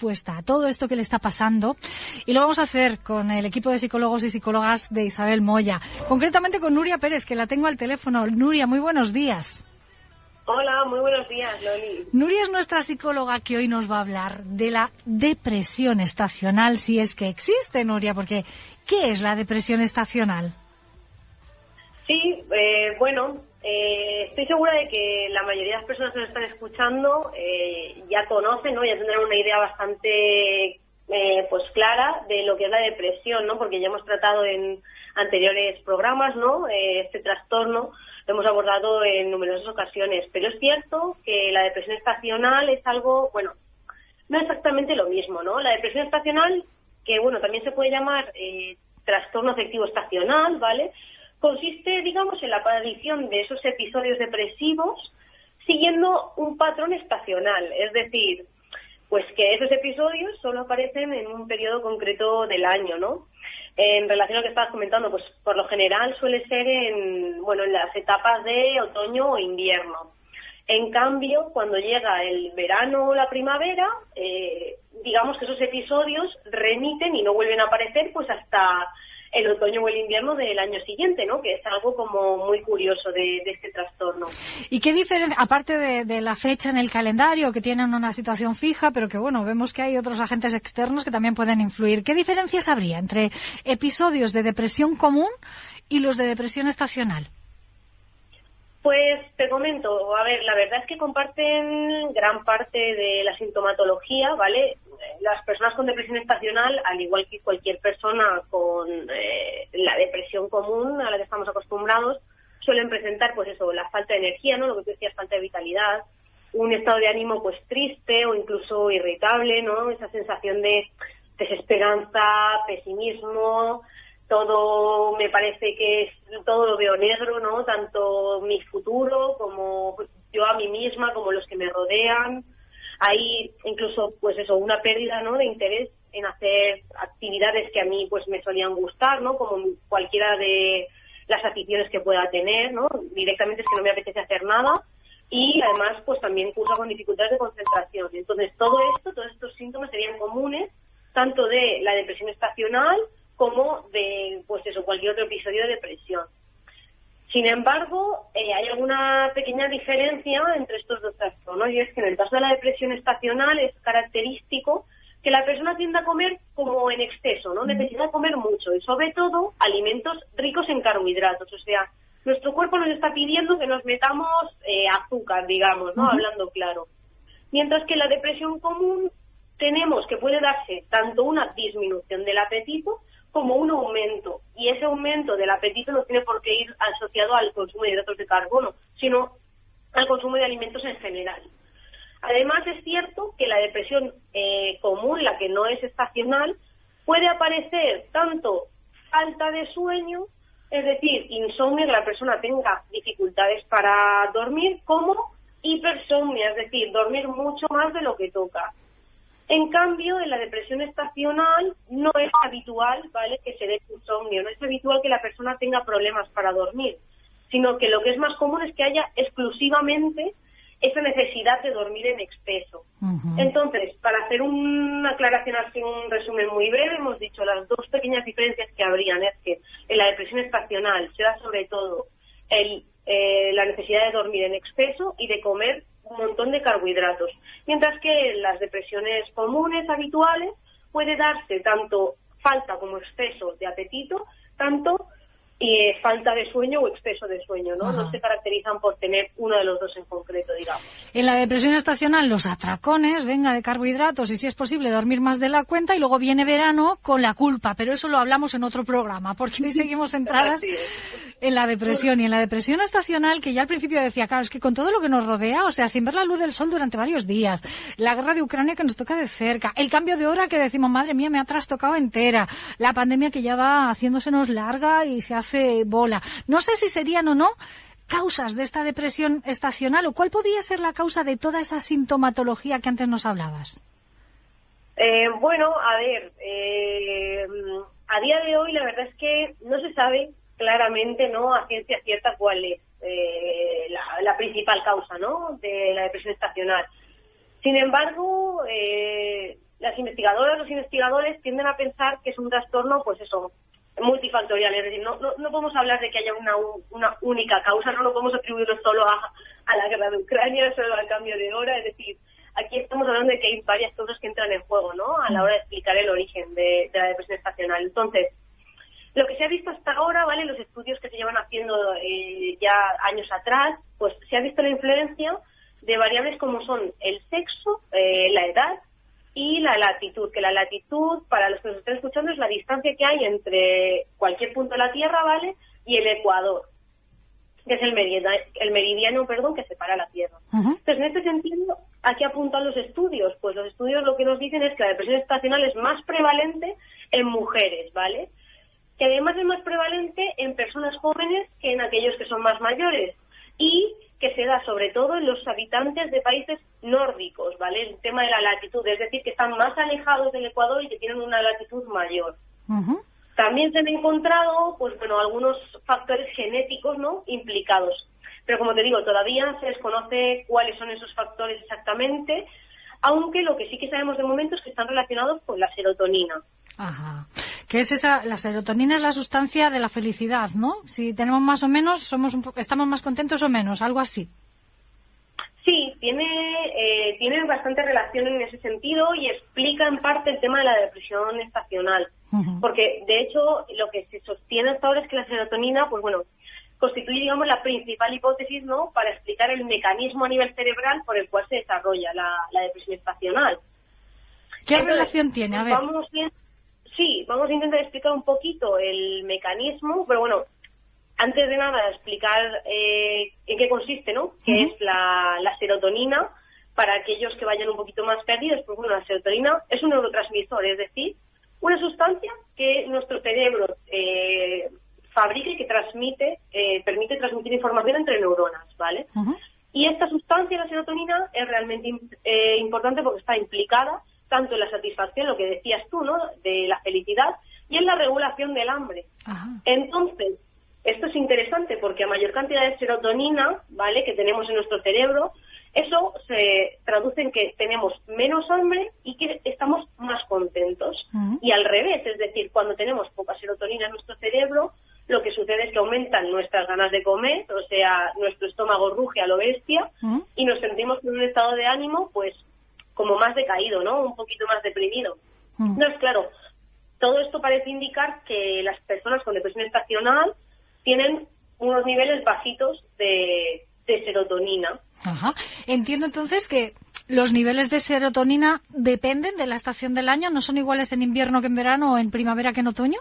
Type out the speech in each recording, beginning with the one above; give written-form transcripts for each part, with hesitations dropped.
respuesta a todo esto que le está pasando y lo vamos a hacer con el equipo de psicólogos y psicólogas de Isabel Moya, concretamente con Nuria Pérez, que la tengo al teléfono. Nuria, muy buenos días. Hola, muy buenos días, Loli. Nuria es nuestra psicóloga que hoy nos va a hablar de la depresión estacional, si es que existe, Nuria, porque ¿qué es la depresión estacional? Sí, estoy segura de que la mayoría de las personas que nos están escuchando ya conocen, ¿no? Ya tendrán una idea bastante clara de lo que es la depresión, ¿no? Porque ya hemos tratado en anteriores programas, ¿no? Este trastorno lo hemos abordado en numerosas ocasiones, pero es cierto que la depresión estacional es algo, no exactamente lo mismo, ¿no? La depresión estacional, que también se puede llamar trastorno afectivo estacional, ¿vale? Consiste, digamos, en la aparición de esos episodios depresivos siguiendo un patrón estacional, es decir, pues que esos episodios solo aparecen en un periodo concreto del año, ¿no? En relación a lo que estabas comentando, pues por lo general suele ser en las etapas de otoño o invierno. En cambio, cuando llega el verano o la primavera, digamos que esos episodios remiten y no vuelven a aparecer pues hasta el otoño o el invierno del año siguiente, ¿no? Que es algo como muy curioso de este trastorno. ¿Y qué diferencia, aparte de la fecha en el calendario, que tienen una situación fija, pero que vemos que hay otros agentes externos que también pueden influir? ¿Qué diferencias habría entre episodios de depresión común y los de depresión estacional? Pues te comento, la verdad es que comparten gran parte de la sintomatología, ¿vale? Las personas con depresión estacional, al igual que cualquier persona con la depresión común a la que estamos acostumbrados, suelen presentar, la falta de energía, ¿no? Lo que tú decías, falta de vitalidad, un estado de ánimo, triste o incluso irritable, ¿no? Esa sensación de desesperanza, pesimismo. Todo me parece que todo lo veo negro, ¿no? Tanto mi futuro como yo a mí misma, como los que me rodean. Hay incluso, una pérdida, ¿no? De interés en hacer actividades que a mí, me solían gustar, ¿no? Como cualquiera de las aficiones que pueda tener, ¿no? Directamente es que no me apetece hacer nada. Y además, también cursa con dificultades de concentración. Entonces, todos estos síntomas serían comunes, tanto de la depresión estacional como de, cualquier otro episodio de depresión. Sin embargo, hay alguna pequeña diferencia entre estos dos trastornos, y es que en el caso de la depresión estacional es característico que la persona tiende a comer como en exceso, ¿no? Necesita comer mucho, y sobre todo alimentos ricos en carbohidratos. O sea, nuestro cuerpo nos está pidiendo que nos metamos azúcar, digamos, ¿no? Hablando claro. Mientras que en la depresión común tenemos que puede darse tanto una disminución del apetito como un aumento, y ese aumento del apetito no tiene por qué ir asociado al consumo de hidratos de carbono, sino al consumo de alimentos en general. Además, es cierto que la depresión común, la que no es estacional, puede aparecer tanto falta de sueño, es decir, insomnio, que la persona tenga dificultades para dormir, como hipersomnia, es decir, dormir mucho más de lo que toca. En cambio, en la depresión estacional no es habitual, ¿vale?, que se dé insomnio, no es habitual que la persona tenga problemas para dormir, sino que lo que es más común es que haya exclusivamente esa necesidad de dormir en exceso. Entonces, para hacer una aclaración así, un resumen muy breve, hemos dicho las dos pequeñas diferencias que habrían, es que en la depresión estacional se da sobre todo la necesidad de dormir en exceso y de comer un montón de carbohidratos, mientras que en las depresiones comunes habituales puede darse tanto falta como exceso de apetito, tanto falta de sueño o exceso de sueño, ¿no? No se caracterizan por tener uno de los dos en concreto, digamos. En la depresión estacional, los atracones, de carbohidratos y, si es posible, dormir más de la cuenta, y luego viene verano con la culpa, pero eso lo hablamos en otro programa, porque hoy seguimos centradas en la depresión. Y en la depresión estacional, que ya al principio decía, claro, es que con todo lo que nos rodea, o sea, sin ver la luz del sol durante varios días, la guerra de Ucrania que nos toca de cerca, el cambio de hora que decimos, madre mía, me ha trastocado entera, la pandemia que ya va haciéndosenos larga y se hace bola. No sé si serían o no causas de esta depresión estacional, o cuál podría ser la causa de toda esa sintomatología que antes nos hablabas. A día de hoy la verdad es que no se sabe claramente, ¿no?, a ciencia cierta cuál es la principal causa, ¿no?, de la depresión estacional. Sin embargo, las investigadoras, los investigadores tienden a pensar que es un trastorno, pues eso, multifactorial, es decir, no podemos hablar de que haya una única causa, no lo podemos atribuirlo solo a la guerra de Ucrania, solo al cambio de hora, es decir, aquí estamos hablando de que hay varias cosas que entran en juego, ¿no?, a la hora de explicar el origen de la depresión estacional. Entonces, lo que se ha visto hasta ahora, ¿vale?, los estudios que se llevan haciendo ya años atrás, pues se ha visto la influencia de variables como son el sexo, la edad y la latitud, que la latitud, para los que nos estén escuchando, es la distancia que hay entre cualquier punto de la Tierra, ¿vale?, y el Ecuador, que es el meridiano, que separa la Tierra. Entonces, en este sentido, ¿a qué apuntan los estudios? Pues los estudios lo que nos dicen es que la depresión estacional es más prevalente en mujeres, ¿vale?, que además es más prevalente en personas jóvenes que en aquellos que son más mayores, y que se da sobre todo en los habitantes de países nórdicos, ¿vale?, el tema de la latitud, es decir, que están más alejados del Ecuador y que tienen una latitud mayor. También se han encontrado, pues bueno, algunos factores genéticos, ¿no?, implicados. Pero como te digo, todavía se desconoce cuáles son esos factores exactamente, aunque lo que sí que sabemos de momento es que están relacionados con la serotonina. Ajá. ¿Qué es esa? La serotonina es la sustancia de la felicidad, ¿no? Si tenemos más o menos, estamos más contentos o menos, algo así. Sí, tiene bastante relación en ese sentido y explica en parte el tema de la depresión estacional. Porque, de hecho, lo que se sostiene hasta ahora es que la serotonina, pues bueno, constituye, digamos, la principal hipótesis, ¿no?, para explicar el mecanismo a nivel cerebral por el cual se desarrolla la depresión estacional. ¿Qué relación tiene? A ver. Vamos a intentar explicar un poquito el mecanismo, pero bueno, antes de nada explicar en qué consiste, ¿no?, qué es la serotonina, para aquellos que vayan un poquito más perdidos. Pues bueno, la serotonina es un neurotransmisor, es decir, una sustancia que nuestro cerebro fabrica y que permite transmitir información entre neuronas, ¿vale? Y esta sustancia, la serotonina, es realmente importante porque está implicada tanto en la satisfacción, lo que decías tú, ¿no?, de la felicidad, y en la regulación del hambre. Entonces, esto es interesante porque a mayor cantidad de serotonina, ¿vale?, que tenemos en nuestro cerebro, eso se traduce en que tenemos menos hambre y que estamos más contentos. Y al revés, es decir, cuando tenemos poca serotonina en nuestro cerebro, lo que sucede es que aumentan nuestras ganas de comer, o sea, nuestro estómago ruge a lo bestia, y nos sentimos en un estado de ánimo, pues, como más decaído, ¿no?, un poquito más deprimido. Entonces, claro, todo esto parece indicar que las personas con depresión estacional tienen unos niveles bajitos de serotonina. Entiendo entonces que los niveles de serotonina dependen de la estación del año, ¿no son iguales en invierno que en verano o en primavera que en otoño?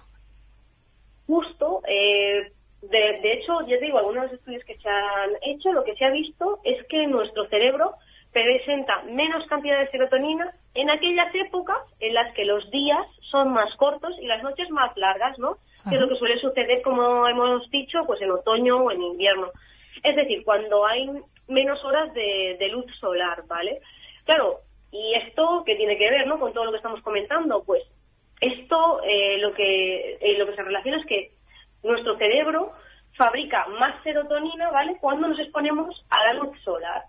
Justo, de hecho, ya te digo, algunos de los estudios que se han hecho, lo que se ha visto es que nuestro cerebro presenta menos cantidad de serotonina en aquellas épocas en las que los días son más cortos y las noches más largas, ¿no? Que es lo que suele suceder, como hemos dicho, pues en otoño o en invierno. Es decir, cuando hay menos horas de luz solar, ¿vale? Claro, ¿y esto qué tiene que ver, no?, con todo lo que estamos comentando? Pues esto lo que se relaciona es que nuestro cerebro fabrica más serotonina, ¿vale?, cuando nos exponemos a la luz solar.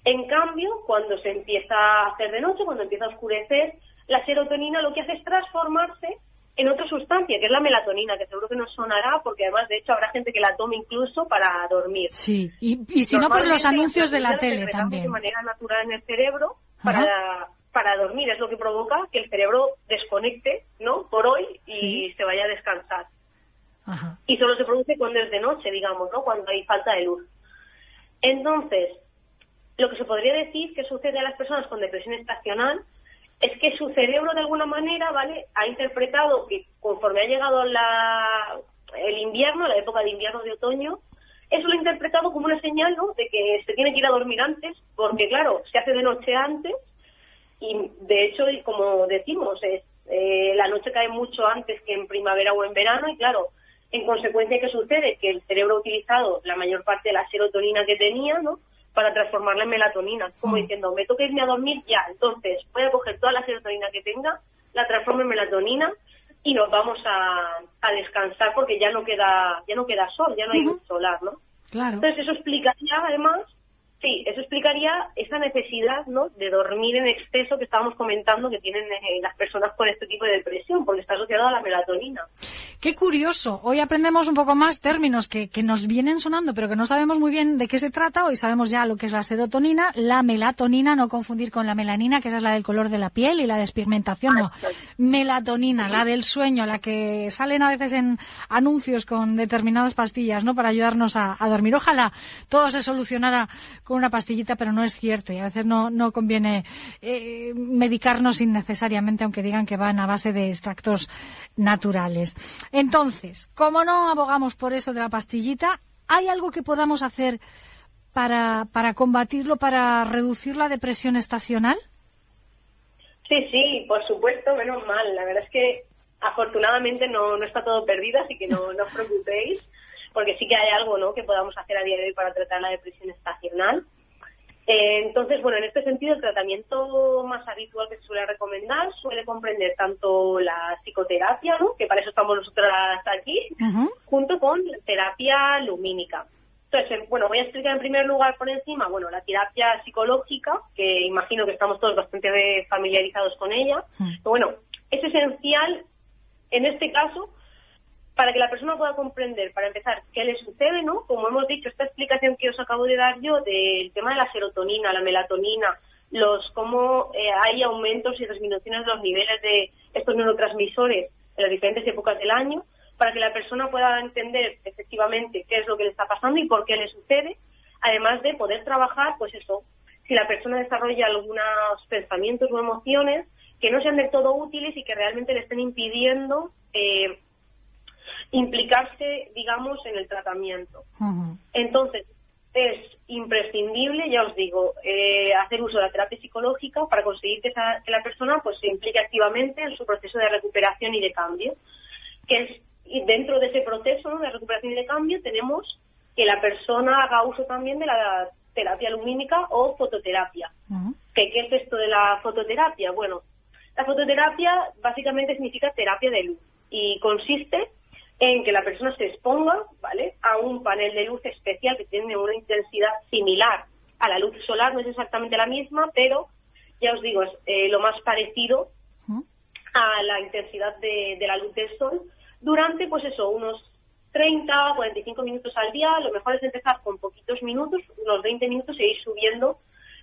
En cambio, cuando se empieza a hacer de noche, cuando empieza a oscurecer, la serotonina lo que hace es transformarse en otra sustancia, que es la melatonina, que seguro que nos sonará, porque además, de hecho, habrá gente que la tome incluso para dormir. Sí, y si no, por los anuncios de la tele también. De manera natural en el cerebro para dormir, es lo que provoca que el cerebro desconecte, ¿no?, por hoy y se vaya a descansar. Y solo se produce cuando es de noche, digamos, ¿no?, cuando hay falta de luz. Entonces, lo que se podría decir que sucede a las personas con depresión estacional es que su cerebro, de alguna manera, ¿vale?, ha interpretado que conforme ha llegado el invierno, la época de invierno, de otoño, eso lo ha interpretado como una señal, ¿no?, de que se tiene que ir a dormir antes, porque claro, se hace de noche antes y, de hecho, como decimos, la noche cae mucho antes que en primavera o en verano y, claro, en consecuencia, ¿qué sucede? Que el cerebro ha utilizado la mayor parte de la serotonina que tenía, ¿no?, para transformarla en melatonina, como diciendo, me toca irme a dormir ya, entonces voy a coger toda la serotonina que tenga, la transformo en melatonina y nos vamos a descansar porque ya no queda sol, ya no hay luz solar, ¿no? Claro. Entonces eso explicaría además Sí, eso explicaría esa necesidad, ¿no?, de dormir en exceso que estábamos comentando que tienen las personas con este tipo de depresión, porque está asociado a la melatonina. Qué curioso. Hoy aprendemos un poco más términos que nos vienen sonando, pero que no sabemos muy bien de qué se trata. Hoy sabemos ya lo que es la serotonina, la melatonina, no confundir con la melanina, que esa es la del color de la piel y la despigmentación, no. Melatonina, la del sueño, la que salen a veces en anuncios con determinadas pastillas, ¿no?, para ayudarnos a dormir. Ojalá todo se solucionara con una pastillita, pero no es cierto, y a veces no conviene medicarnos innecesariamente, aunque digan que van a base de extractos naturales. Entonces, como no abogamos por eso de la pastillita, ¿hay algo que podamos hacer para combatirlo, para reducir la depresión estacional? Sí, por supuesto, menos mal. La verdad es que afortunadamente no está todo perdido, así que no os preocupéis, porque sí que hay algo, ¿no?, que podamos hacer a día de hoy para tratar la depresión estacional. Entonces, bueno, en este sentido, el tratamiento más habitual que se suele recomendar suele comprender tanto la psicoterapia, ¿no?, que para eso estamos nosotras aquí, junto con terapia lumínica. Entonces, bueno, voy a explicar en primer lugar por encima, bueno, la terapia psicológica, que imagino que estamos todos bastante familiarizados con ella. Pero bueno, es esencial en este caso para que la persona pueda comprender, para empezar, qué le sucede, ¿no? Como hemos dicho, esta explicación que os acabo de dar yo del tema de la serotonina, la melatonina, cómo hay aumentos y disminuciones de los niveles de estos neurotransmisores en las diferentes épocas del año, para que la persona pueda entender efectivamente qué es lo que le está pasando y por qué le sucede, además de poder trabajar, pues eso, si la persona desarrolla algunos pensamientos o emociones que no sean del todo útiles y que realmente le estén impidiendo implicarse, digamos, en el tratamiento. Entonces, es imprescindible, ya os digo, hacer uso de la terapia psicológica para conseguir que la persona pues se implique activamente en su proceso de recuperación y de cambio. Y dentro de ese proceso, ¿no?, de recuperación y de cambio, tenemos que la persona haga uso también de la terapia lumínica o fototerapia. ¿Qué es esto de la fototerapia? Bueno, la fototerapia básicamente significa terapia de luz y consiste en que la persona se exponga, ¿vale?, a un panel de luz especial que tiene una intensidad similar a la luz solar, no es exactamente la misma, pero ya os digo, es lo más parecido a la intensidad de la luz del sol, durante, pues eso, unos 30, 45 minutos al día. Lo mejor es empezar con poquitos minutos, unos 20 minutos, e ir subiendo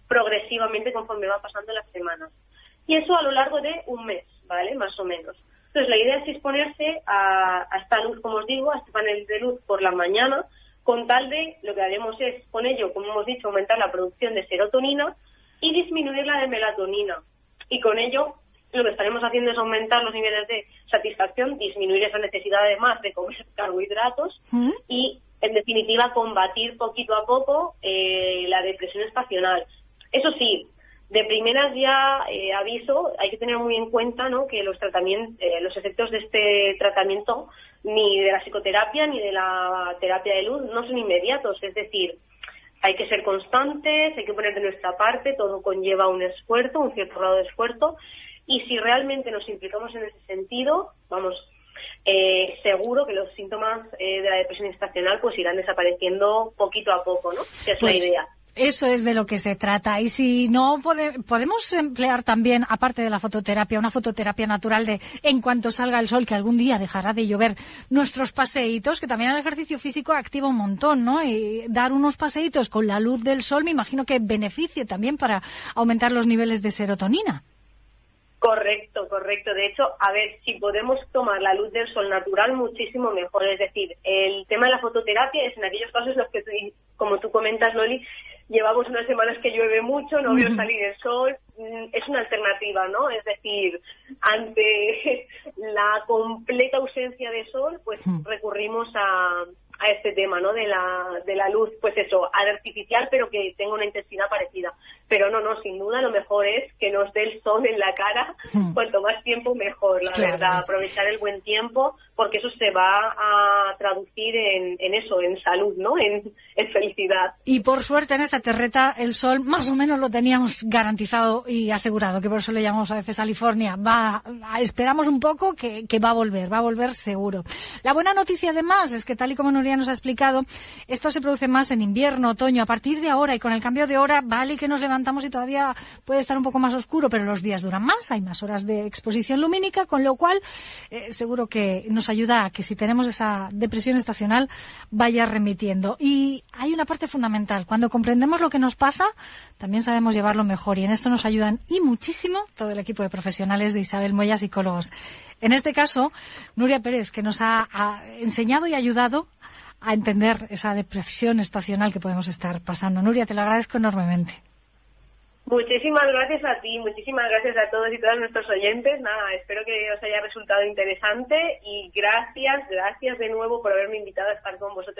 progresivamente conforme van pasando las semanas. Y eso a lo largo de un mes, ¿vale?, más o menos. Entonces, la idea es exponerse a esta luz, como os digo, a este panel de luz por la mañana, con tal de, lo que haremos es, con ello, como hemos dicho, aumentar la producción de serotonina y disminuir la de melatonina. Y con ello, lo que estaremos haciendo es aumentar los niveles de satisfacción, disminuir esa necesidad además de comer carbohidratos y, en definitiva, combatir poquito a poco la depresión estacional. Eso sí, de primeras ya aviso, hay que tener muy en cuenta, ¿no?, que los efectos de este tratamiento, ni de la psicoterapia ni de la terapia de luz, no son inmediatos. Es decir, hay que ser constantes, hay que poner de nuestra parte, todo conlleva un esfuerzo, un cierto grado de esfuerzo, y si realmente nos implicamos en ese sentido, vamos, seguro que los síntomas de la depresión estacional pues irán desapareciendo poquito a poco, ¿no?, que es la idea. Eso es de lo que se trata. Y si no, podemos emplear también, aparte de la fototerapia, una fototerapia natural de en cuanto salga el sol, que algún día dejará de llover, nuestros paseitos, que también el ejercicio físico activa un montón, ¿no? Y dar unos paseitos con la luz del sol, me imagino que beneficie también para aumentar los niveles de serotonina. Correcto. De hecho, a ver, si podemos tomar la luz del sol natural, muchísimo mejor. Es decir, el tema de la fototerapia es en aquellos casos en los que, como tú comentas, Loli, llevamos unas semanas que llueve mucho, no veo salir el sol, es una alternativa, ¿no? Es decir, ante la completa ausencia de sol, pues recurrimos a este tema, ¿no?, de la luz, pues eso, artificial, pero que tenga una intensidad parecida. Pero no, sin duda lo mejor es que nos dé el sol en la cara, cuanto más tiempo mejor, la verdad, aprovechar el buen tiempo porque eso se va a traducir en eso, en salud, ¿no? En felicidad. Y por suerte en esta terreta el sol más o menos lo teníamos garantizado y asegurado, que por eso le llamamos a veces California. Esperamos un poco que va a volver seguro. La buena noticia además es que, tal y como Nuria nos ha explicado, esto se produce más en invierno, otoño. A partir de ahora y con el cambio de hora, vale que nos levantamos y todavía puede estar un poco más oscuro, pero los días duran más, hay más horas de exposición lumínica, con lo cual seguro que nos ayuda a que si tenemos esa depresión estacional vaya remitiendo. Y hay una parte fundamental: cuando comprendemos lo que nos pasa, también sabemos llevarlo mejor, y en esto nos ayudan y muchísimo todo el equipo de profesionales de Isabel Moya Psicólogos. En este caso, Nuria Pérez, que nos ha enseñado y ayudado a entender esa depresión estacional que podemos estar pasando. Nuria, te lo agradezco enormemente. Muchísimas gracias a ti, muchísimas gracias a todos y todas nuestros oyentes. Nada, espero que os haya resultado interesante y gracias de nuevo por haberme invitado a estar con vosotros.